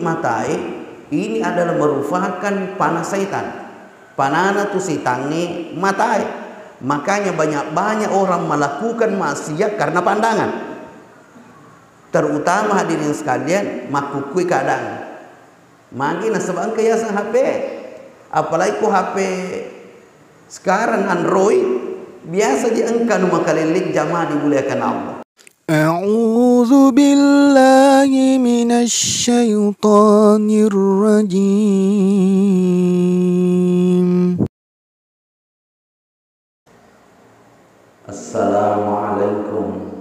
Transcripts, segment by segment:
matai ini adalah merupakan panah setan. Panana tu sitangi matai. Makanya banyak orang melakukan maksiat karena pandangan. Terutama hadirin sekalian makukui keadaan. Magi nasabang kiasan HP. Apalagi ku HP sekarang Android biasa diangkat makalilik jamaah dimuliakan Allah. A'udzu billahi minasy syaithanir rajim. Assalamualaikum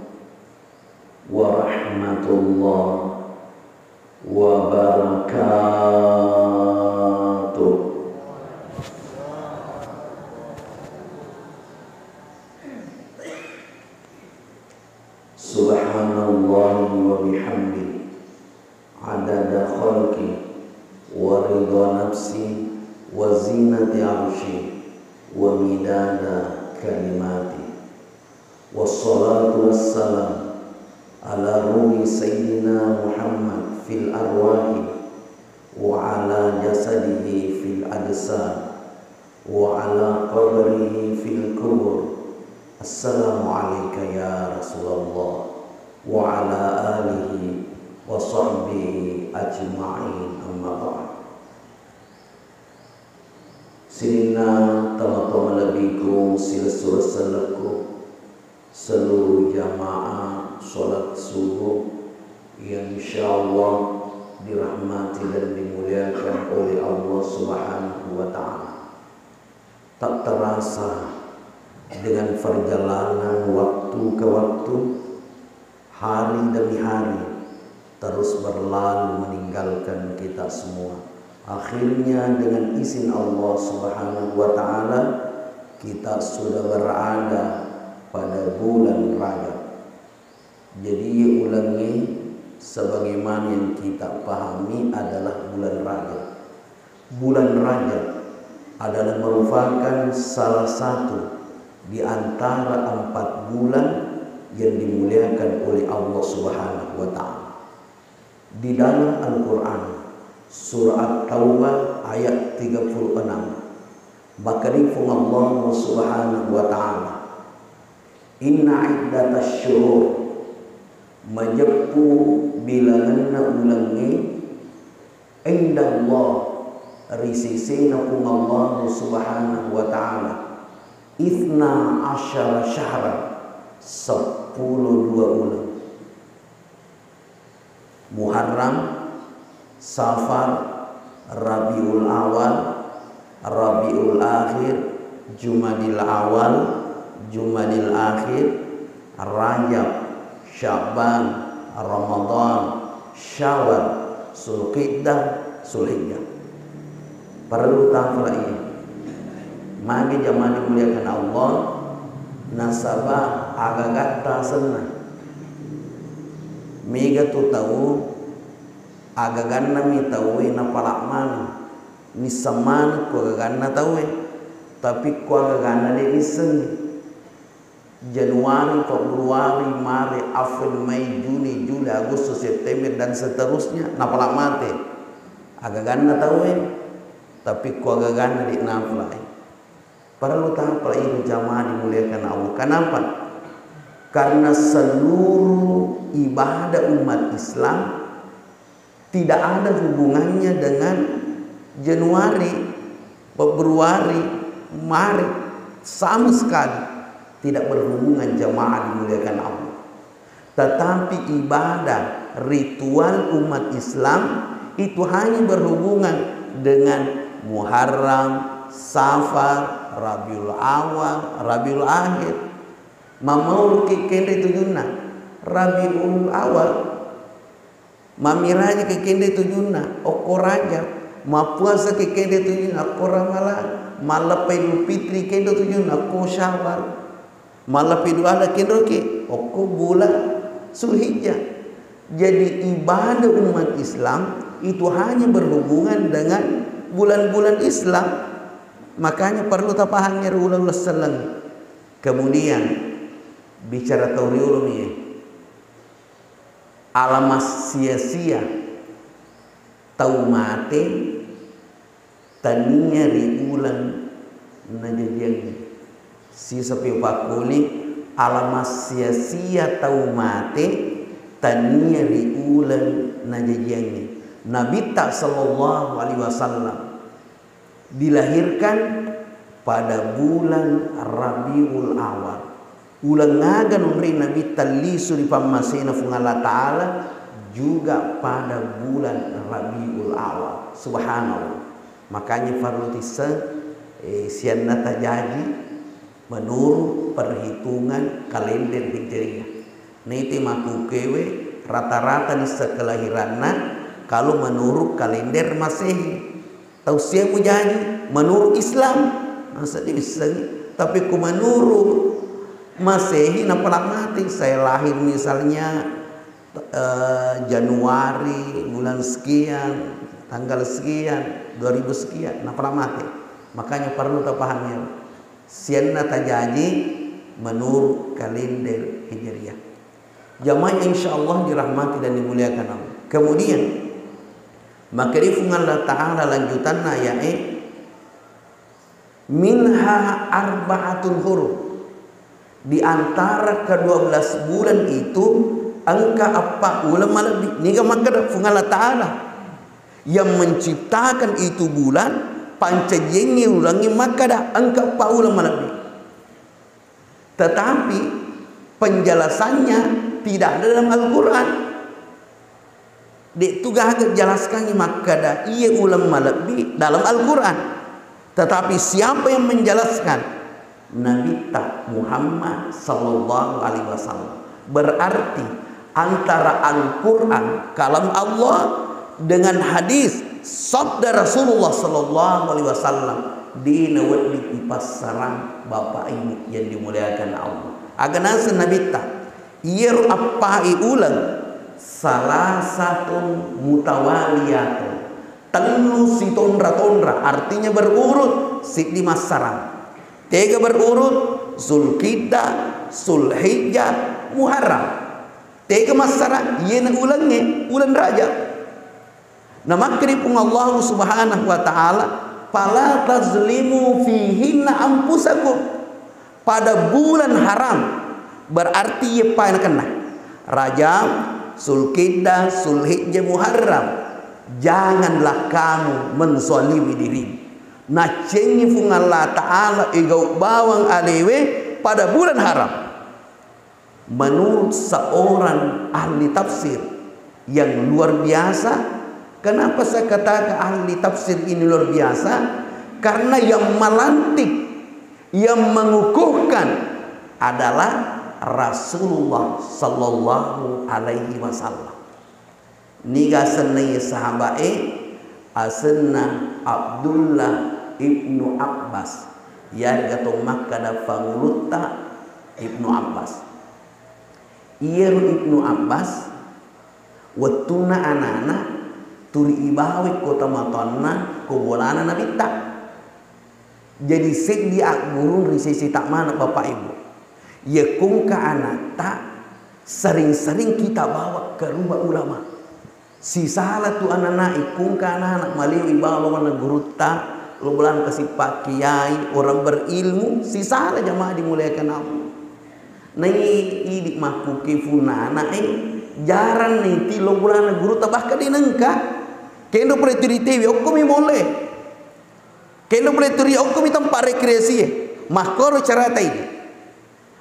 warahmatullahi wabarakatuh. Subhanallah wa bihamdi adada khalqi wa ridha nafsi wa zinati arshi wa midada kalimati. Wassalatu wassalam ala ruhi sayyidina Muhammad fil arwahi wa ala jasadihi fil ajsad wa ala qabrihi fil kubur. Assalamu alayka ya Rasulullah wa ala alihi wa sahbihi ajma'in, amma ba'd. Sirina tama-tama labiku silsur salaku seluruh jamaah sholat subuh yang insyaallah dirahmati dan dimuliakan oleh Allah Subhanahu wa ta'ala. Tak terasa dengan perjalanan waktu ke waktu, hari demi hari terus berlalu meninggalkan kita semua. Akhirnya dengan izin Allah Subhanahu wa ta'ala kita sudah berada pada bulan Rajab. Jadi ulangi, sebagaimana yang kita pahami adalah bulan Rajab. Bulan Rajab adalah merupakan salah satu di antara 4 bulan yang dimuliakan oleh Allah Subhanahu wa ta'ala. Di dalam Al-Quran surah At-Taubah ayat 36 bakarifung Allah Subhanahu wa ta'ala, inna iddatas syurur majappu bilanganna ulangi inda Allah risisina kum Allah Subhanahu wa ta'ala Ithna asyara syahra 12 bulan. Muharram, Safar, Rabiul Awal, Rabiul Akhir, Jumadil Awal, Jumadil Akhir, Rajab, Sya'ban, Ramadan, Syawal, Zulqa'dah, Zulhijjah. Perlu tahu ini. Magi jamaah dimuliakan Allah, nasabah agak-agak senang. Mega tu tahu agak-agak mi tahu na palakman ni saman ko agak-agak tahu tapi ko agak-agak dia iseng. Januari, Februari, Maret, April, Mei, Juni, Juli, Agustus, September dan seterusnya na palakmate agak-agak tahu tapi ko agak-agak di naflai. Perlu tahu ini jamaah dimuliakan Allah. Kenapa? Karena seluruh ibadah umat Islam tidak ada hubungannya dengan Januari, Februari, Maret, sama sekali tidak berhubungan jamaah dimuliakan Allah. Tetapi ibadah ritual umat Islam itu hanya berhubungan dengan Muharram, Safar, Rabiul Awal, Rabiul Akhir. Mamaul kekende tujuna Rabiul Awal, mamiranya kekende tujuna Oko Rajab, mapuasa kekende tujuna Oko Ramalan, malapai Idul Fitri kende tujuna Oko Syawal, malapai Idul Adha kende ke Oko bulan Zulhijjah. Jadi ibadah umat Islam itu hanya berhubungan dengan bulan-bulan Islam. Makanya perlu tapahannya Rasulullah sallallahu. Kemudian bicara tauriulum ini alamat sia-sia tau mate tania ri ulan na jadiang sisa piu pakuli alamas sia-sia tau mate tania ri ulan na jadiang Nabi tak sallallahu alaihi wasallam dilahirkan pada bulan Rabiul Awal. Ulang ngagan umri Nabi talisu di pamasena fungala ta'ala juga pada bulan Rabiul Awal. Subhanallah. Makanya farlu tisa sianna tajaji menurut perhitungan kalender Hijriah. Niti maku kewe rata-rata di sekelahiranna kalau menurut kalender Masehi. Tahu siapa jadi menurut Islam masa bisa, tapi ku menurut Masehi napalak mati. Saya lahir misalnya Januari bulan sekian tanggal sekian 2000 sekian napalak mati. Makanya perlu terpahamnya sianna tajaji menurut kalender Hijriah. Jamaah insyaallah dirahmati dan dimuliakan Allah. Kemudian makrifung Allah Ta'ala lanjutanna yaitu minha arba'atul huruf. Di antara ke-12 bulan itu angka apa ulama lebih niga makada fung Allah Ta'ala yang menciptakan itu bulan pancajengi ulangi makada angka apa ulama lebih. Tetapi penjelasannya tidak ada dalam Al-Quran. Dek tugas jelaskan makada ia ulama lebih dalam Al-Quran. Tetapi siapa yang menjelaskan? Nabi tak Muhammad sallallahu alaihi wasallam. Berarti antara Al-Quran kalam Allah dengan hadis sabda Rasulullah sallallahu alaihi wasallam dinawat di passaran Bapak Ibu yang dimuliakan Allah. Aganasa Nabi tak ia apai ulang salah satu mutawaliyatun telu si tondra artinya berurut si di masaran tiga berurut Zulqa'dah, Zulhijjah, Muharram tiga masaran yen ulangnya ulan Rajab. Nama keripung Allah subhanahu wa ta'ala fala tazlimu fihinna anfusakum. Pada bulan haram berarti ia paina kena Rajab, Zulqa'dah, Zulhijjah, Muharram. Janganlah kamu menzalimi diri. Nah cengi fung Allah Ta'ala igau bawang alewe pada bulan haram. Menurut seorang ahli tafsir yang luar biasa. Kenapa saya katakan ahli tafsir ini luar biasa? Karena yang melantik, yang mengukuhkan adalah Rasulullah sallallahu alaihi wasallam. Niga senai sahabat asenna Abdullah ibnu Abbas ya gato Makkah da fangulutta ibnu Abbas. Iya ibnu Abbas watuna anak-anak turi ibawi kota matonna kubolana Nabi tak. Jadi sik di agurun risisi tak mana Bapak Ibu. Ya kung ka anak tak sering-sering kita bawa ke rumah ulama. Si salah tu anak-anak ikung ka anak maliwi bawa na guru tak lo bulan kasih pak kiai orang berilmu si salah jamaah dimuliakan Allah. Nah ini maku kifuna anak jaran nih ti lo bulan na guru tak bahkan dinengka kendo pretiritewi okumi boleh kendo pretiri okumi tempat rekreasi makoro carata ini.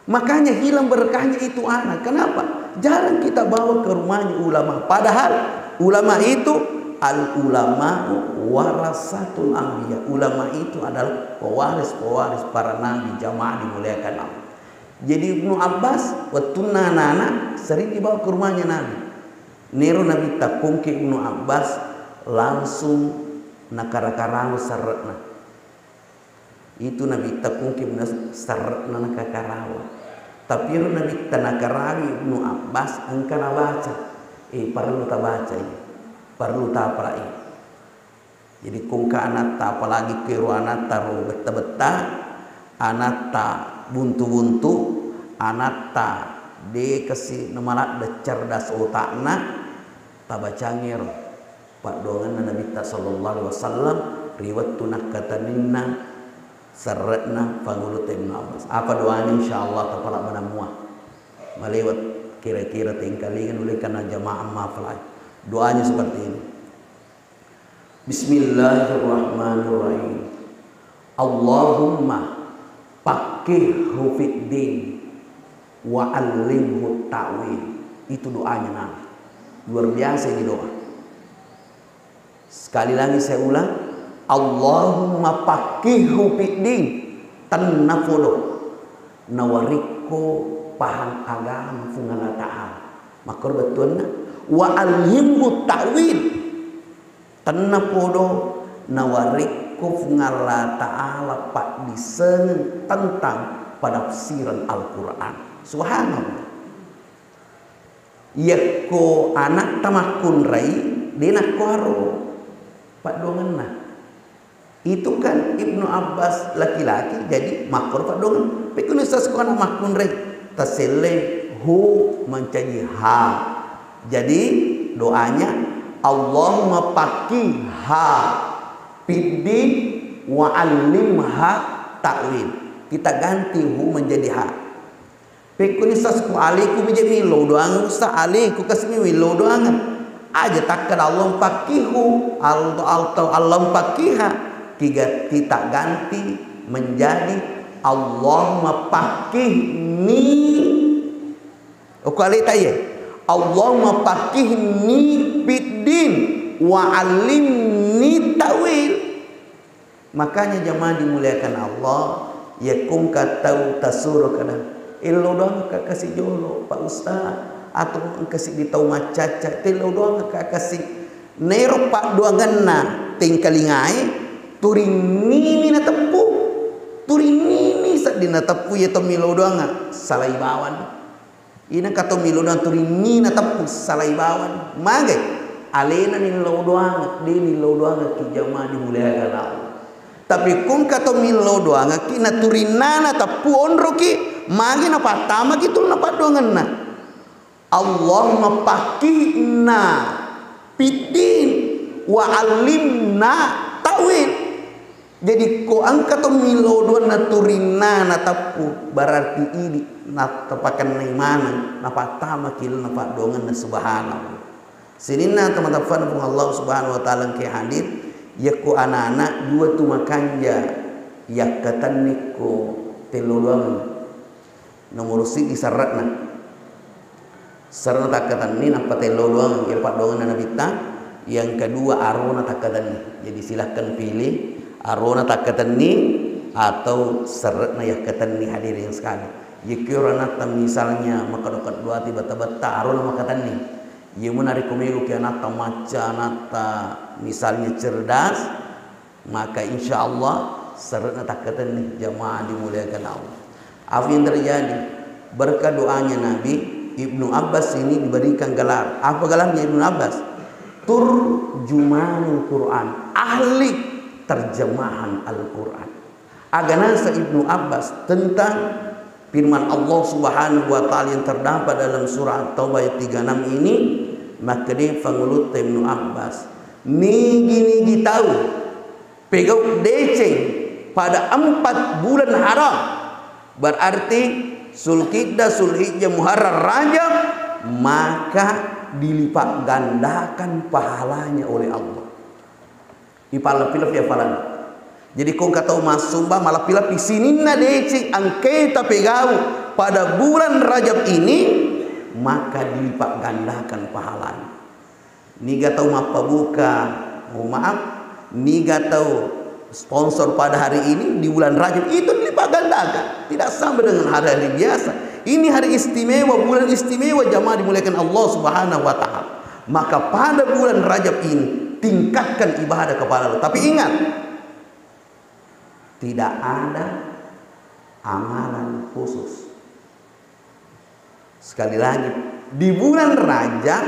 Makanya hilang berkahnya itu anak. Kenapa? Jarang kita bawa ke rumahnya ulama. Padahal ulama itu al-ulama warasatul anbiya. Ulama itu adalah pewaris-pewaris para nabi. Jamaah dimuliakan Allah. Jadi Ibnu Abbas waktu anak sering dibawa ke rumahnya Nabi. Nero Nabi takung ke Ibnu Abbas langsung nakara-karang saretna. Itu Nabi takung ke saretna nakakarawa. Tapi Nabi tanakarawi Ibnu Abbas angkana baca. Perlu tak baca ya. Perlu tak perai. Jadi kung ka anak tak apalagi kiro anak taruh beta-beta anak tak buntu-buntu anak tak de kasih namalat de cerdas otakna tak baca ngero Pak dongan Nabi sallallahu alaihi wasallam riwayat tunakataninna seretna pangulut Ibnu Abbas. Apa doanya insyaallah kepala menamua melewat kira-kira tingkalingan oleh karena jamaah mafalai. Doanya seperti ini. Bismillahirrahmanirrahim. Allahumma faqihhu fid din wa 'allimhu ta'wil. Itu doanya Nabi. Luar biasa ini doa. Sekali lagi saya ulang, Allahumma faqihhu fid din, tannafulo nawariko paham agama fungana ta'ala. Maka betulna wa alhimhu ta'wil, tannafulo nawariko fungala ta'ala pak diseng tentang penafsiran Al-Quran. Subhanallah. Yako anak tamakun rai dina kuaro Pak dongan itu kan Ibnu Abbas laki-laki jadi makor Pak dongan pekun sekolah makun rei tasele hu mencaji ha jadi doanya Allahumma faqihha fiddin wa 'allimha ta'wil. Kita ganti hu menjadi ha. Pekun sekolah aliku menjadi milo doang sa aliku kasih milo doang aja takkan Allah faqihu Allah faqiha kita ganti menjadi Allahumma faqihni ukali taya Allahumma faqihni fiddin wa 'allimni ta'wil. Makanya jamaah dimuliakan Allah yakum katau tasuru kana ilmu doang kasih jolo Pak Ustaz atau kasih ditau macaca telo doang kasih nero Pak doanganna tingkalingai turinini na tepu turinini sak dina tepu ya to milo doang salai bawan ina kato milo doang turinini na tepu salai bawan mage alena ni lo doang di ni lo doang ki jamaah dimuliakan Allah. Tapi kung kato milo doang ki na turinana tepu onro ki mage na patama kitul na padonganna Allahumma faqihna fiddin wa 'allimna ta'wil. Jadi ko angkat to milo do na turina na tapu berarti ini na tapakan na imanan na patama kil na padongan na subhanallah. Sinina teman-teman Allah subhanahu wa taala ke hadis yaku anak-anak dua tu makanja yakatan niko teluluang nomor si isaratna sarana takatan ni napa telo doang yang pak dongan na bita. Yang kedua arona takatan ni. Jadi silahkan pilih arona takatan ni atau seretna yakatan ni hadirin sekali. Yikirana tam misalnya maka dokat dua tiba-tiba arona makatan ni. Ye menarik kumiru ke anata maca anata misalnya cerdas maka insyaallah seretna takatan ni jamaah dimuliakan Allah. Apa yang terjadi berkat doanya Nabi Ibnu Abbas ini diberikan gelar. Apa gelarnya Ibnu Abbas? Turjumanul Quran, ahli terjemahan Al-Quran. Aganasa Ibnu Abbas tentang firman Allah Subhanahu wa taala yang terdapat dalam surah At-Taubah ayat 36 ini, maka dia pangulut Ibnu Abbas nigi tahu pegau deceng pada 4 bulan haram. Berarti Zulqa'dah, Zulhijjah, Muharram, Rajab, maka dilipat gandakan pahalanya oleh Allah. Ipala-pilap ya pahala. Jadi kau kata mas sumbah malah pilap di sini na deci angketa pegau pada bulan Rajab ini maka dilipat gandakan pahalanya. Ni gak tahu apa buka, maaf, ni gak tahu sponsor pada hari ini di bulan Rajab itu dilipat gandakan. Tidak sama dengan hari-hari biasa. Ini hari istimewa, bulan istimewa jamaah dimuliakan Allah Subhanahu wa taala. Maka pada bulan Rajab ini tingkatkan ibadah kepada Allah. Tapi ingat, tidak ada amalan khusus. Sekali lagi, di bulan Rajab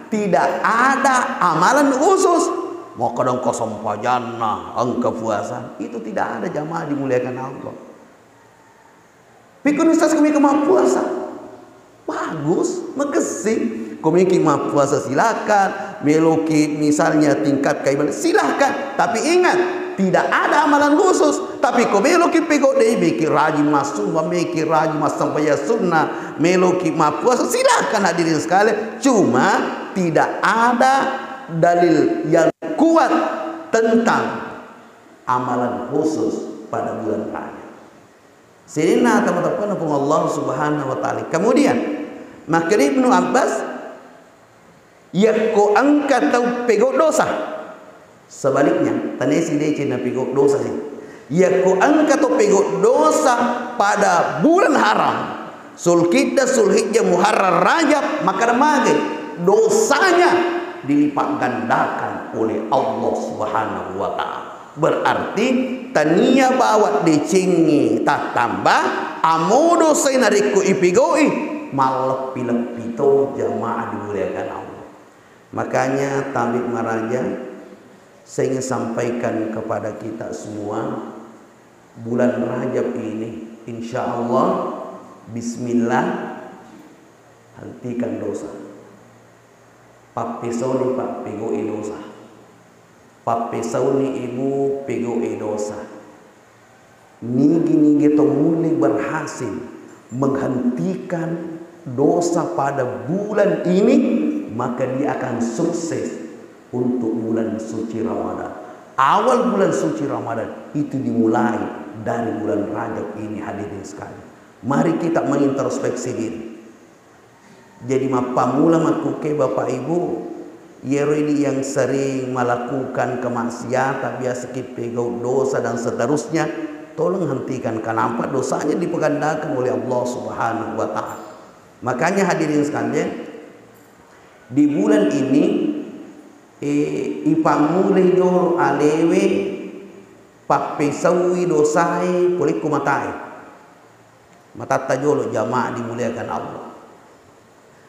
tidak ada amalan khusus. Mau kadang kosong pajana, angka puasa, itu tidak ada jamaah dimuliakan Allah. Pikun ustaz kami kemampuan puasa, bagus, makasih. Kami kemampuan puasa silakan, meloki misalnya tingkat keibadah, silahkan. Tapi ingat, tidak ada amalan khusus. Tapi kau meloki pegok deh, mikir rajin masuk, mikir rajin mas sampai sunnah, meloki puasa, silahkan hadirin sekalian. Cuma tidak ada dalil yang kuat tentang amalan khusus pada bulan Rajab. Sehingga teman-teman Allah Subhanahu wa taala. Kemudian maka Ibnu Abbas ya ko angkat tau pegok dosa. Sebaliknya, tanesi dia cina pegok dosa sih. Ya ko angkat tau pegok dosa pada bulan haram. Zulqa'dah, Zulhijjah, Muharram, Rajab, maka mage dosanya dilipat gandakan oleh Allah Subhanahu wa taala. Berarti tania bawa dicingi tak tambah amodo say nariku ipigoi malepi-lepi to jamaah dimuliakan Allah. Makanya Tabib Maraja saya ingin sampaikan kepada kita semua, bulan Rajab ini insya Allah bismillah hentikan dosa. Pak pisau pak pigoi dosa. Pape sauni ibu pego dosa. Nigi to mulai berhasil menghentikan dosa pada bulan ini, maka dia akan sukses untuk bulan suci Ramadan. Awal bulan suci Ramadan itu dimulai dari bulan Rajab ini hadirin sekalian. Mari kita mengintrospeksi diri. Jadi mapamula makuke Bapak Ibu, Yero ini yang sering melakukan kemaksiatan, biasa pegau dosa dan seterusnya, tolong hentikan, kenapa dosanya dipegandakan oleh Allah Subhanahu wa taala. Makanya hadirin sekalian, di bulan ini ipamulai dor alewe papesawi dosai kuliku matai. Mata tajolo jamaah dimuliakan Allah.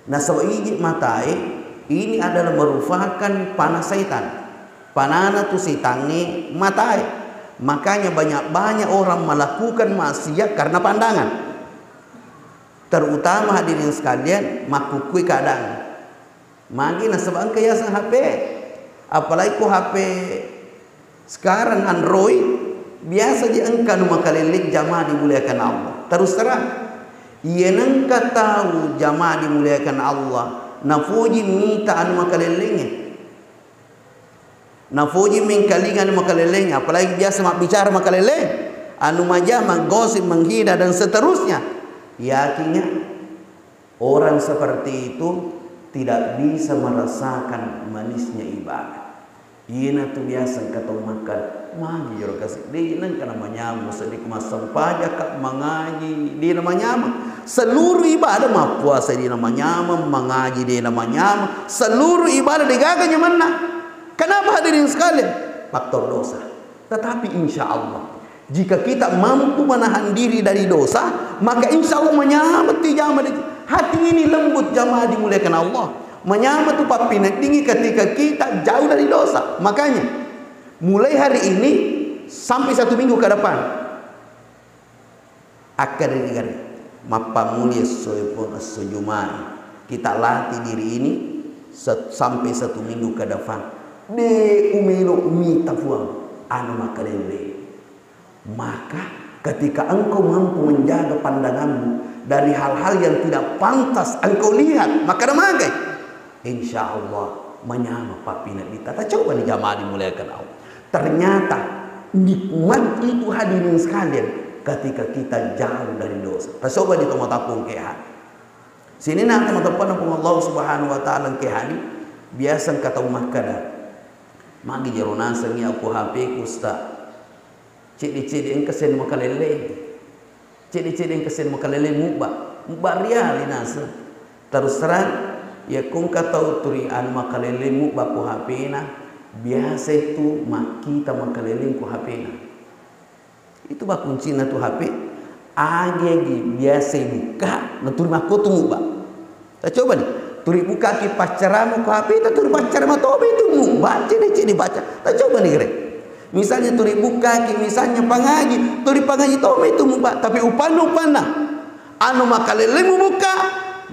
Nah sawiji matai ini adalah merupakan panah setan. Panana tu setannya matai. Makanya banyak orang melakukan maksiat karena pandangan. Terutama hadirin sekalian makukui keadaan. Magi nasabang kiasan HP. Apalagi ku HP sekarang Android biasa diangkat makalilik jamaah dimuliakan Allah. Terus terang, ia nengka tahu jamaah dimuliakan Allah. Nafuji minta anu makalelengnya, nafuji mengkalingan makalelengnya, apalagi biasa mak bicara makaleleng, anu majah, menggosip, menghina dan seterusnya. Yakinnya orang seperti itu tidak bisa merasakan manisnya ibadah. Ina tu biasa kata makan magi jero kasih dia nang kana manyamu sedik masam pajak kak mengaji dia namanya seluruh ibadah mah puasa dia namanya mengaji dia namanya seluruh ibadah digaganya mana. Kenapa hadirin sekalian? Faktor dosa. Tetapi insya Allah jika kita mampu menahan diri dari dosa, maka insya Allah menyamati jamaah hati ini lembut jamaah dimuliakan Allah. Menyambat tu papinat tinggi ketika kita jauh dari dosa. Makanya mulai hari ini sampai 1 minggu ke depan akan digari mapa mulia soepon sejumai kita latih diri ini sampai 1 minggu ke depan de umelo mitafuang anu makalele. Maka ketika engkau mampu menjaga pandanganmu dari hal-hal yang tidak pantas engkau lihat, maka damagai insya Allah menyama papina kita. Coba nih jamaah dimuliakan Allah. Ternyata nikmat itu hadirin sekalian ketika kita jauh dari dosa. Coba di tempat tapung kehan. Sini nak teman-teman Allah Subhanahu wa taala kehani biasa kata umah kada. Magi jerona sengi aku HP ku sta. Cidi-cidi engkesen makalele. Cidi-cidi engkesen makalele muba riali nasa. Terus terang ya kung katau turian makalelemu baku hapena biasa itu makita makaleleng ku hapena itu bakun cina tu HP agegi biasa buka naturi makotu muba. Tak coba nih turi buka ki pacaramu ku HP tak turi pacar matobe itu muba cini baca. Tak coba nih kere misalnya turi buka ki misalnya pangaji turi pangaji tobe itu muba tapi upana anu makalelemu buka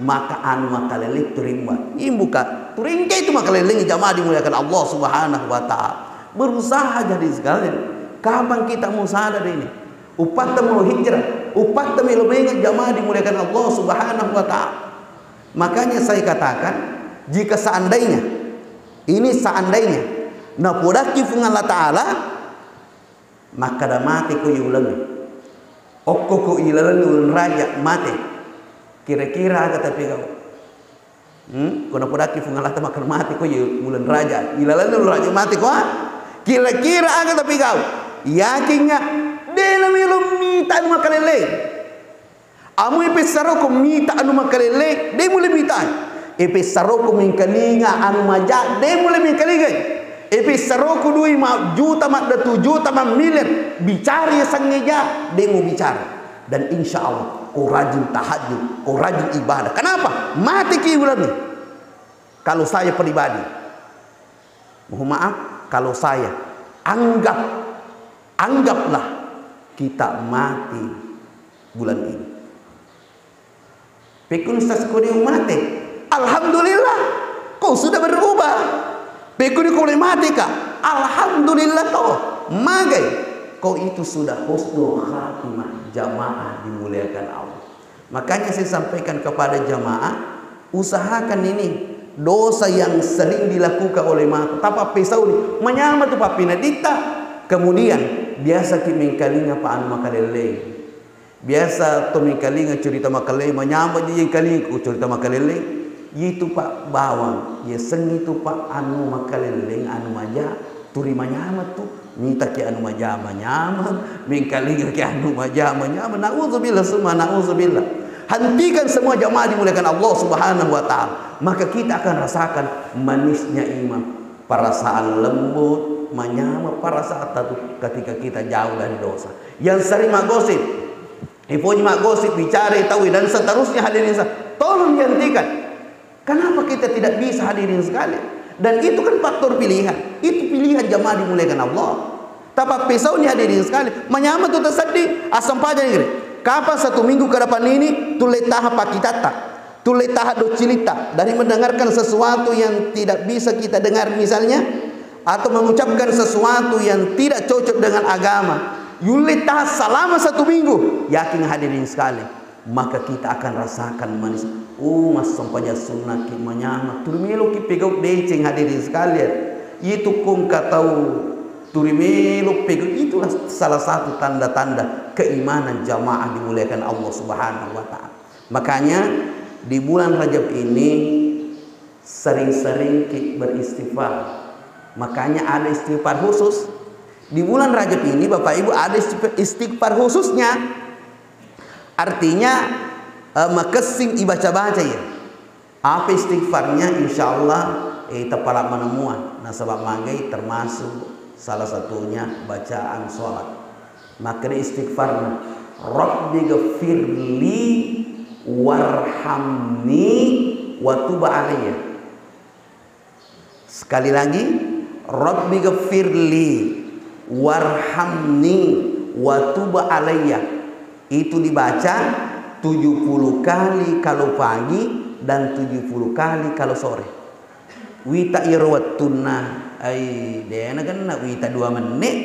maka anu makalele turimba imbuka turingke itu makalele jamaah dimuliakan Allah Subhanahu wa taala. Berusaha jadi sekalian. Kapan kita mau sadar ini? Upatta mau hijrah, upatta mau mengingat jamaah dimuliakan Allah Subhanahu wa taala. Makanya saya katakan, jika seandainya ini seandainya napodaki fung Allah taala, maka dah mati ko yulang. Okko ko ilalang ulun raja mati. Kira-kira agak tapi kau. Kau napodaki fung Allah taala maka mati ko ulun raja. Ilalang ulun raja mati ko. Kira-kira agak tapi kau. Yakinnya dena milum mita anu makalele. Amu ipesaro ko mita anu makalele, de mulai mita. Ipesaro ko mingkalinga anu maja, de mulai mingkalinga. Ipesaro ko 2 juta mak 7 juta mak miliar bicara sangeja, de mau bicara. Dan insya Allah kau rajin tahajud, kau rajin ibadah. Kenapa? Mati ki bulan ni. Kalau saya pribadi, mohon maaf, kalau saya anggaplah kita mati bulan ini. Pekun ustaz kau mati, alhamdulillah kau sudah berubah. Pekun kau boleh mati kak, alhamdulillah kau magai kau itu sudah husnul khatimah. Jamaah dimuliakan Allah. Makanya saya sampaikan kepada jamaah, usahakan ini dosa yang sering dilakukan oleh mata tapa pesau ni menyama tu papina dita. Kemudian biasa ki mengkalinga pa anu makalele, biasa to mengkalinga cerita makalele menyama je kalinga ku cerita makalele itu pak bawang ye seng itu pak anu makalele anu maja turi menyama tu minta ki anu maja menyama mengkalinga ki anu maja menyama. Nauzubillah summa nauzubillah. Hentikan semua jamaah dimuliakan Allah Subhanahu wa taala, maka kita akan rasakan manisnya iman, perasaan lembut, menyama perasaan ketika kita jauh dari dosa. Yang sering magosip, iponya magosip, bicara, tahu dan seterusnya hadirin tolong dihentikan. Kenapa kita tidak bisa hadirin sekali? Dan itu kan faktor pilihan. Itu pilihan jamaah dimuliakan Allah. Tapi pisau ni hadirin sekali, menyama tu tersedih, asam paja ni. Kapan 1 minggu ke depan ini tulai tahap pakitata, tulai tahap docilita dari mendengarkan sesuatu yang tidak bisa kita dengar misalnya, atau mengucapkan sesuatu yang tidak cocok dengan agama. Yulai tahap selama 1 minggu, yakin hadirin sekali, maka kita akan rasakan manis. Mas sampainya sunnah ki menyama, turmelo ki pegau deceng hadirin sekalian. Itu kong katau turimelo pegau, itulah salah satu tanda-tanda keimanan jamaah dimuliakan Allah Subhanahu wa taala. Makanya di bulan Rajab ini sering-sering beristighfar. Makanya ada istighfar khusus. Di bulan Rajab ini Bapak Ibu ada istighfar khususnya. Artinya makasing ibaca-baca ya. Apa istighfarnya? Insyaallah kita para menemuan. Nah sebab magai termasuk salah satunya bacaan sholat. Maka istighfarna Rabbi ghafirli warhamni wa tub alayya. Sekali lagi, Rabbi ghafirli warhamni wa tub alayya. Itu dibaca 70 kali kalau pagi dan 70 kali kalau sore. Wita irwatuna ai dena kan wita 2 menit.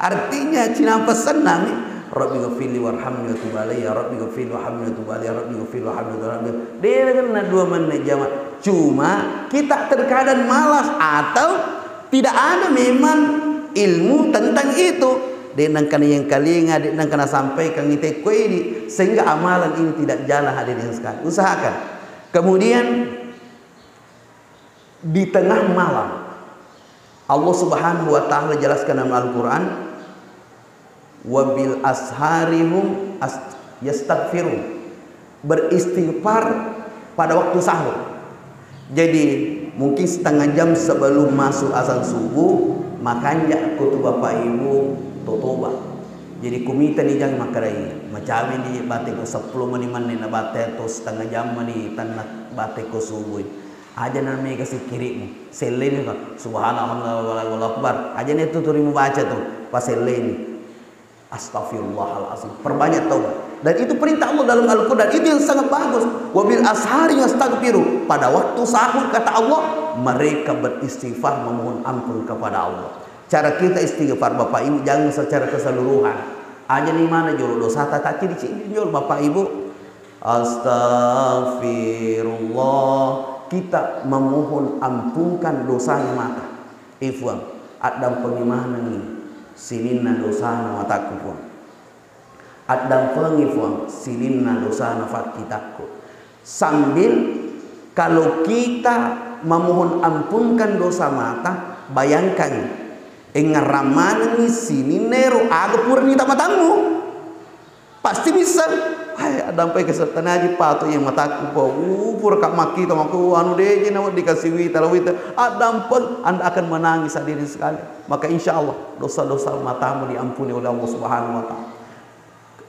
Artinya cina pesan nami Rabbi ghafirli warhamni wa tub alayya, Rabbi ghafirli warhamni wa tub alayya, Rabbi ghafirli warhamni wa tub alayya. Dia kan 2 menit jamaah. Cuma kita terkadang malas atau tidak ada memang ilmu tentang itu. Denang kana yang kalinga, denang kana sampaikan itu kuedi sehingga amalan ini tidak jalan hadirin sekalian. Usahakan. Kemudian di tengah malam Allah Subhanahu wa taala jelaskan dalam Al-Qur'an, wabil asharihum yastaghfirun, beristighfar pada waktu sahur. Jadi mungkin setengah jam sebelum masuk azan subuh, makanya kutu Bapak Ibu totoba. Jadi kumita ni jang makarai macawi ni bate ko 10 menit na bate to setengah jam ni tanah bate ko subuh. Aja namanya kasih kirimu selain kan subhanallah wallahu akbar aja nih tuh turimu baca tuh pas selain Astaghfirullahalazim. Perbanyak taubat. Dan itu perintah Allah dalam Al-Quran. Itu yang sangat bagus. Wabil ashari yastaghfiru. Pada waktu sahur kata Allah, mereka beristighfar memohon ampun kepada Allah. Cara kita istighfar Bapak Ibu jangan secara keseluruhan. Aja nih mana jolo dosa tak di sini jolo Bapak Ibu. Astaghfirullah. Kita memohon ampunkan dosanya mata. Ifwan. Adam pengimahan ini. Sininna dosana mataku pun. Adam pengifuang sininna dosana fakitaku. Sambil kalau kita memohon ampunkan dosa mata, bayangkan engaramani sininero aga purnita matamu. Pasti bisa. Hai Adam pe kesertan aja patu yang mataku po. Pur kak makita maku anu deje na dikasih wita lawita. Adam pun Anda akan menangis hadirin sekali. Maka insya Allah dosa-dosa matamu diampuni oleh Allah Subhanahu wa taala.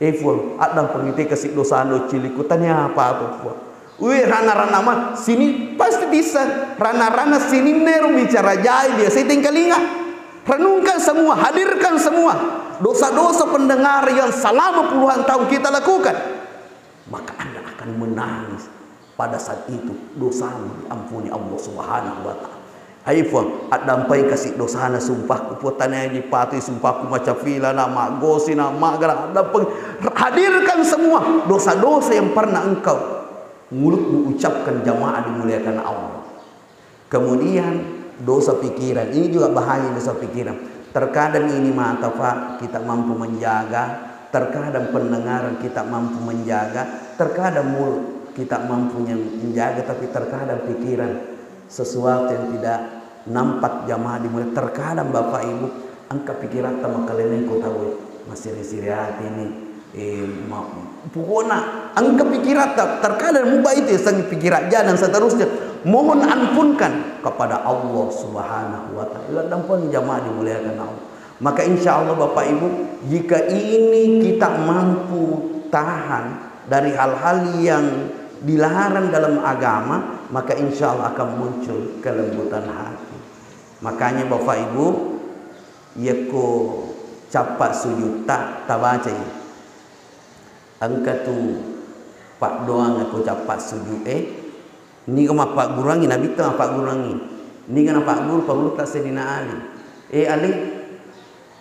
Efur Adam pengiti kasih dosa ando cilikutannya apa tuh? Wih rana-rana mah sini pasti bisa. Rana-rana sini neru bicara jahil dia saya tingkalinga. Renungkan semua, hadirkan semua dosa-dosa pendengar yang selama puluhan tahun kita lakukan. Maka Anda akan menangis pada saat itu dosamu diampuni Allah Subhanahu wa taala. Aifon Adam pai kasih dosana sumpah kuputane di pati sumpahku macam vila nama gosi nama gara Adam hadirkan semua dosa-dosa yang pernah engkau mulutmu ucapkan jamaah dimuliakan Allah. Kemudian dosa pikiran, ini juga bahaya dosa pikiran. Terkadang ini mata Pak kita mampu menjaga, terkadang pendengaran kita mampu menjaga, terkadang mulut kita mampu menjaga, tapi terkadang pikiran sesuatu yang tidak nampak jamaah dimulai. Terkadang Bapak Ibu angka pikiran sama kalian kau tahu masih risiri hati ini pokoknya angka pikiran terkadang mubah itu sang pikiran dan seterusnya. Mohon ampunkan kepada Allah Subhanahu wa taala dan pun jamaah dimuliakan Allah. Maka insya Allah Bapak Ibu, jika ini kita mampu tahan dari hal-hal yang dilarang dalam agama, maka insya Allah akan muncul kelembutan hati. Makanya Bapak Ibu, yako capat sujud tak baca ya. Angka tu pak doang aku capat sujud ni kama pak gurangi nabi ta pak gurangi ni kana pak guru tak sedina ali ali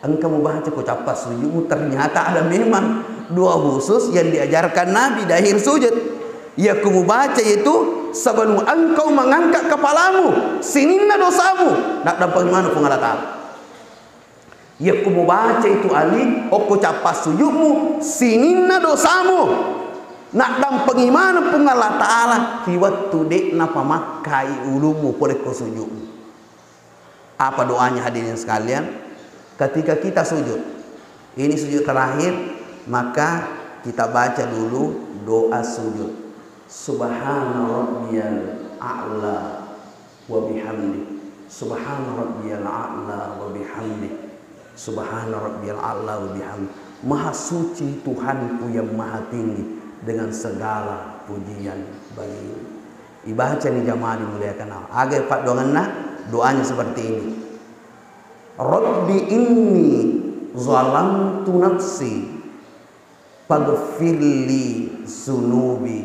engkau membaca ko capat sujudmu ternyata ada memang dua khusus yang diajarkan Nabi di akhir sujud. Ya kamu baca itu sebelum engkau mengangkat kepalamu sininna dosamu nak dapat mana pengalatan. Ya kamu baca itu ali ko capat sujudmu sininna dosamu nak dam pengimana pun Allah Ta'ala waktu dek napa makai ulumu boleh kau sujud. Apa doanya hadirin sekalian? Ketika kita sujud, ini sujud terakhir, maka kita baca dulu doa sujud. Subhana rabbiyal a'la wa bihamdi. Subhana rabbiyal a'la wa bihamdi. Subhana rabbiyal a'la wa bihamdi. Maha suci Tuhanku yang maha tinggi dengan segala pujian bagi ibaca ni jamaah dimuliakan Allah. Agar pak doanya seperti ini. Rabbi inni zalamtu nafsi faghfirli sunubi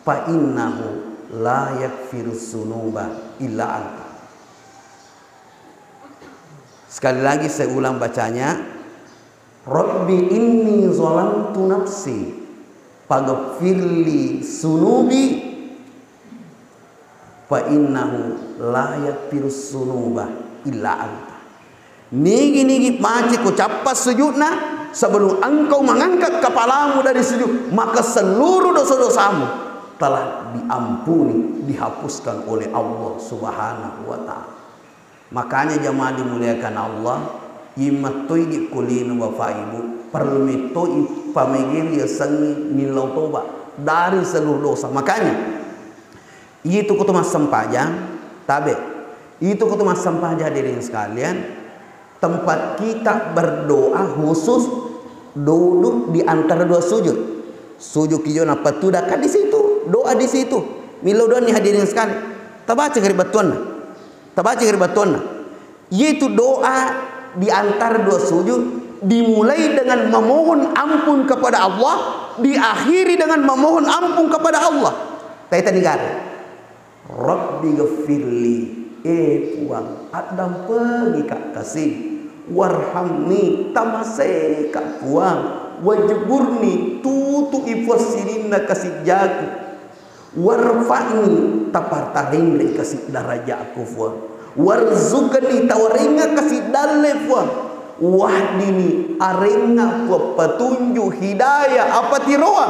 fa innahu la yaghfiru sunuba illa anta. Sekali lagi saya ulang bacanya. Rabbi inni zalamtu nafsi faghfirli sunubi fa innahu la yaghfiru sunuba illa anta. Nigi maci ku capas sujudna sebelum engkau mengangkat kepalamu dari sujud, maka seluruh dosa-dosamu telah diampuni, dihapuskan oleh Allah Subhanahu wa taala. Makanya jamaah dimuliakan Allah, imatoi di kulinu Bapak Ibu, permitoi pamegir ya sangi nilau toba dari seluruh dosa. Makanya itu kutu mas sempajang tabe. Itu kutu mas sempajang hadirin sekalian. Tempat kita berdoa khusus duduk di antara dua sujud. Sujud kijo na patudakan di situ, doa di situ. Milo doa ni hadirin sekali. Tabaca keribatuanna. Tabaca keribatuanna. Yaitu doa di antara dua sujud dimulai dengan memohon ampun kepada Allah, diakhiri dengan memohon ampun kepada Allah. Tadi negara Rabbi ghafirli, puang adam pergi kak kasih, warhamni tamasai kak puang, wajburni tutu ifasirina kasih jago, warfa'ni tapartaring kasih darajaku puang, warzukani tawaringa kasih dalle puang, wahdini arenga puang petunjuk hidayah apa tiroa,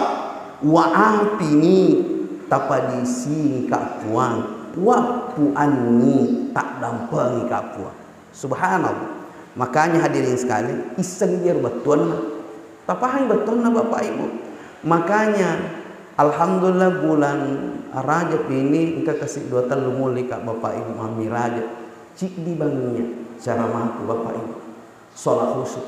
wa'afini tapadisi kak puang, wapu anni tak dampangi kak puang. Subhanallah. Makanya hadirin sekali, iseng biar betul, tapahan betul Bapak Ibu. Makanya alhamdulillah bulan Rajab ini kita kasih 2 tahun mulai kak Bapak Ibu Mami Rajab cik di bangunya cara mampu Bapak Ibu sholat khusyuk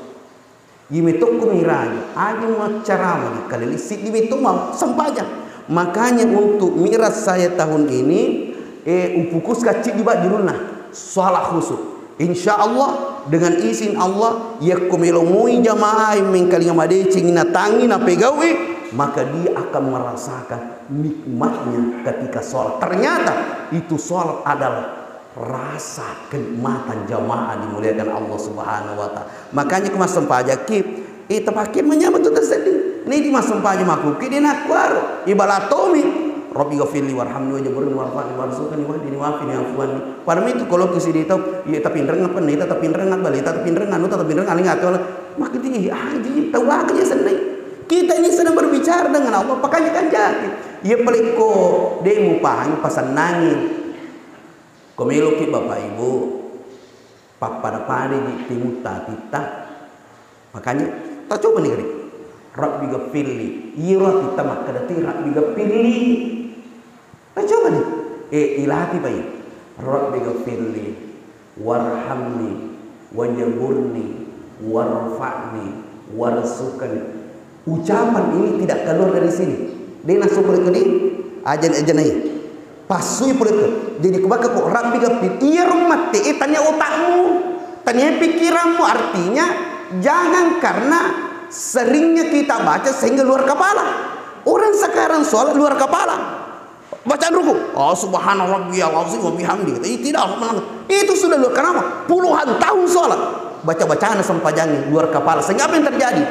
yimituk kumiraja aja mau cara lagi kali lisik yimituk mau sempajang. Makanya untuk miras saya tahun ini upukus kacik di bajuruna sholat khusyuk insya Allah dengan izin Allah ya kumilomui jamaah mengkali ngamade cingina tangi na pegawi, maka dia akan merasakan nikmatnya ketika sholat. Ternyata itu sholat adalah rasa kenikmatan jamaah dimuliakan Allah Subhanahu wa Ta'ala. Makanya kemas sempajak tepakir menyambut itu tersedih. Ini di mas sempajak makhluk di nakwar ibalatomi Rabbi ghafirli warhamni wajburni warfa'ni warzuqni wahdini wa'afini wa'fuani. Padahal itu kalau kisi ditau ya tapi rengat penita tapi rengat balita tapi rengat nu tapi rengat aling atau makin tinggi anjing tahu aja seneng. Kita ini sedang berbicara dengan Allah, pakanya kan jadi. Ya peliko demu pahang pasan nangin. Komelo ki Bapak Ibu papada pade di timuta tita. Makanya tak coba nih kali. Rabbi ghafirli, yira kita makadati Rabbi ghafirli. Tak coba nih. Ilahati bayi. Rabbi ghafirli warhamni wajburni warfa'ni warzuqni. Ucapan ini tidak keluar dari sini. Dia langsung boleh ke ajan-ajan aja. Pasui boleh ke. Jadi kebaka kok Rabbi ghafirli. Iya rumah tanya otakmu, tanya pikiranmu. Artinya jangan karena seringnya kita baca sehingga luar kepala. Orang sekarang sholat luar kepala. Bacaan ruku, subhanallah rabbiyal wa bihamdi. Tidak, itu sudah luar. Kenapa? Puluhan tahun sholat baca-bacaan sempajangin luar kepala. Sehingga apa yang terjadi?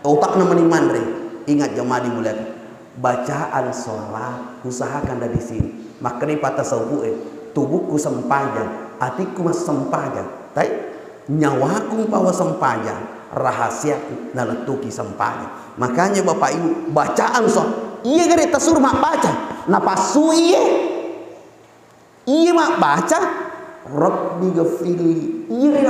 Otak namanya mandre. Ingat jemaah dimuliakan, bacaan sholat usahakan dari sini. Makanya patah saubu tubuhku sempajang, hatiku mas sempajang, nyawaku pawa sempajang, rahasiaku naletuki sempajang. Makanya Bapak Ibu bacaan sholat iya gak tasur mak baca napasu iya mak baca Rabbi ghafirli iya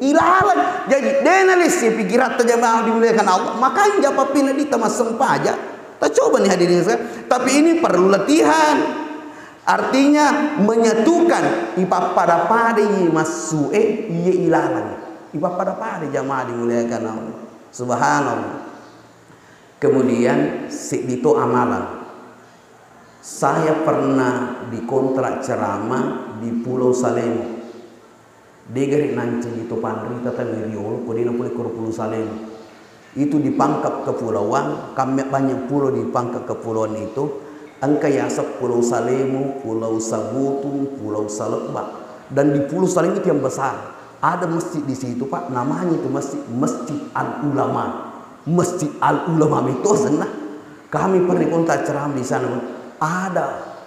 ilalan. Jadi denalis si pikiran jamaah dimuliakan Allah. Makanya japapina di tamas sempaja. Tak coba nih hadirin sekalian. Tapi ini perlu latihan. Artinya menyatukan ipa pada pada masue iya ilalan. Ipa pada pada jamaah dimuliakan Allah. Subhanallah. Kemudian itu amalan. Saya pernah dikontrak ceramah di Pulau Salemo. Degari nanti itu pandri tata miriol kodina pulih ke Pulau Salemo. Itu dipangkap kepulauan, kami banyak pulau dipangkap kepulauan itu. Angka yasap Pulau Salemo, Pulau Sabutung, Pulau Salebak. Dan di Pulau Salemo itu yang besar. Ada masjid di situ Pak, namanya itu Masjid Al-Ulama. Masjid Al-Ulama itu senang. Kami pernah kontak ceramah di sana. Ada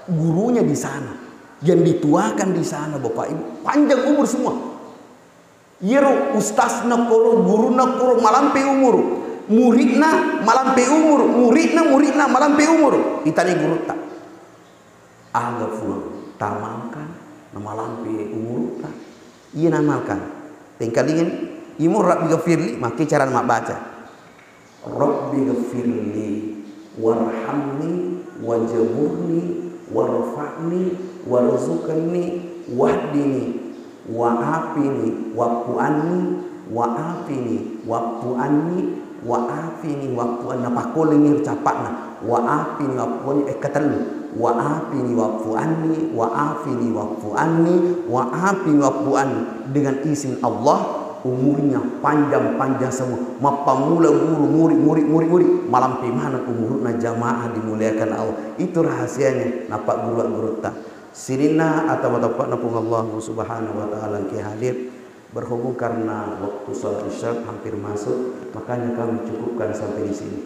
gurunya di sana yang dituakan di sana Bapak Ibu, panjang umur semua. Yero ustazna koro, guruna koro malampe umur, muridna malampe umur, muridna malampe umur. Itani guru tak aga fuang tamalkan na malampe umur tak. Iya namalkan. Tengkalingin imur Rabbi ghafirli, maka cara mak baca. Rabbi ghafirli warhamni wajburni warfa'ni warzuqni wahdini wa'afini wa'fu'anni wa'afini wa'fu'anni wa'afini wa'fu'anni pakolingir capakna wa'afini wa'fu'anni katalu wa'afini wa'fu'anni wa'afini wa'fu'anni wa'afini wa'fu'anni. Dengan izin Allah umurnya panjang-panjang semua, mapamula guru murid malam pimana umurna jamaah dimuliakan Allah. Itu rahasianya napak guru ta sirina atau tapak napung Allah subhanahu wa ta'ala ki hadir. Berhubung karena waktu sholat isya hampir masuk, makanya kami cukupkan sampai di sini.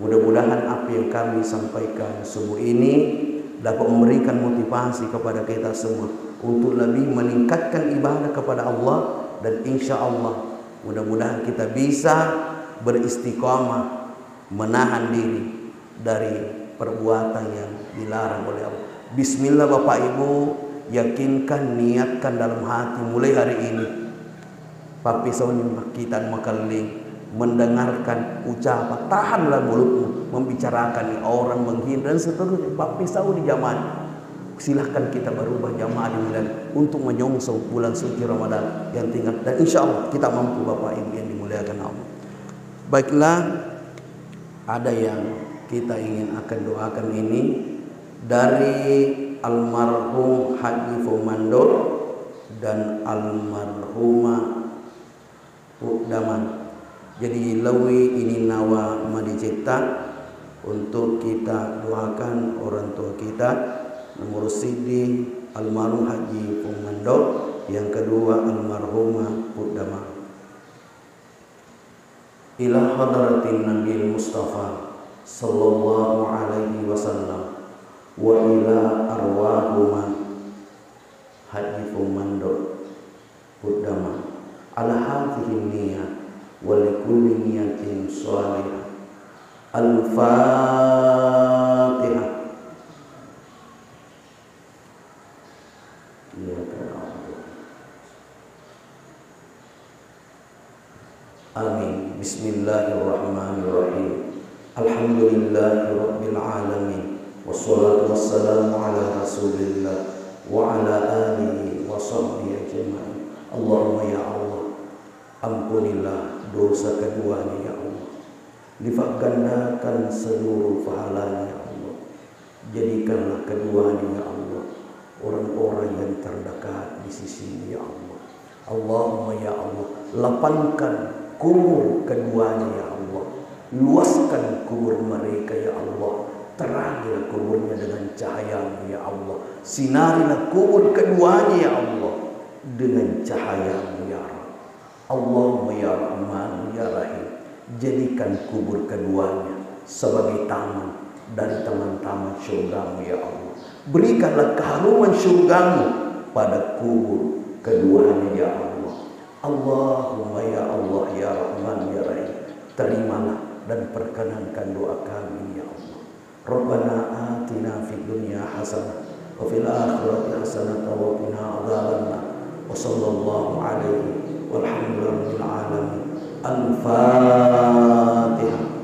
Mudah-mudahan apa yang kami sampaikan subuh ini dapat memberikan motivasi kepada kita semua untuk lebih meningkatkan ibadah kepada Allah, dan insya Allah mudah-mudahan kita bisa beristiqamah menahan diri dari perbuatan yang dilarang oleh Allah. Bismillah Bapak Ibu, yakinkan, niatkan dalam hati mulai hari ini. Papi sauni kita makaling mendengarkan ucapan, tahanlah mulutmu membicarakan orang menghina dan seterusnya. Papi sauni jamaah, silahkan kita berubah jamaah dimulai untuk menyongsong bulan suci Ramadan yang tinggal, dan insya Allah kita mampu Bapak Ibu yang dimuliakan Allah. Baiklah, ada yang kita ingin akan doakan ini dari almarhum Haji Fomando dan almarhumah Daman. Jadi lawi ini nawa madicipta untuk kita doakan orang tua kita. Nomor sidi almarhum Haji Fomando, yang kedua almarhumah Pudama. Ila hadratin Nabi Mustafa sallallahu alaihi wasallam wa ila arwahuma Haji Fomando Pudama ala hadhihi niyyah wa likulli niyatin shalihah. Al-Fatihah. Amin. Bismillahirrahmanirrahim. Alhamdulillahi rabbil alamin. Wassalatu wassalamu ala rasulillah wa ala alihi wa sahbihi ajma'in. Allahumma ya Allah, ampunilah dosa keduanya ya Allah. Lipat gandakan seluruh pahalanya ya Allah. Jadikanlah keduanya ya Allah orang-orang yang terdekat di sisi ya Allah. Allahumma ya Allah, lapangkan kubur keduanya ya Allah. Luaskan kubur mereka ya Allah. Terangilah kuburnya dengan cahaya ya Allah. Sinarilah kubur keduanya ya Allah dengan cahaya ya Allah. Allahumma ya Rahman ya Rahim, jadikan kubur keduanya sebagai taman dari taman-taman syurgamu ya Allah. Berikanlah keharuman syurgamu pada kubur keduanya ya Allah. Allahumma ya Allah ya Rahman ya Rahim, terimalah dan perkenankan doa kami ya Allah. Rabbana atina fid dunya hasanah wa fil akhirati hasanah wa qina adzabannar. Wa sallallahu alaihi walhamdulillahi alamin. Al-Fatihah.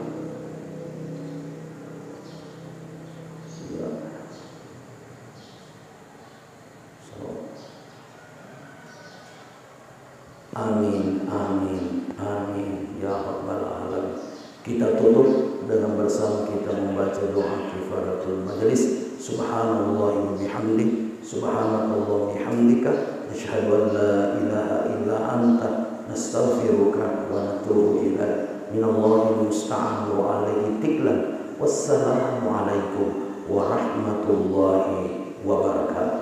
Amin, amin, amin ya rabbal alamin. Kita tutup dengan bersama kita membaca doa kifaratul majlis. Subhanallah wa bihamdi, subhanallah wa bihamdika, asyhadu an la ilaha illa anta, nastaghfiruka wa natubu ilaik. Minallahil musta'an wa alaihi tiklan. Wassalamu alaikum warahmatullahi wabarakatuh.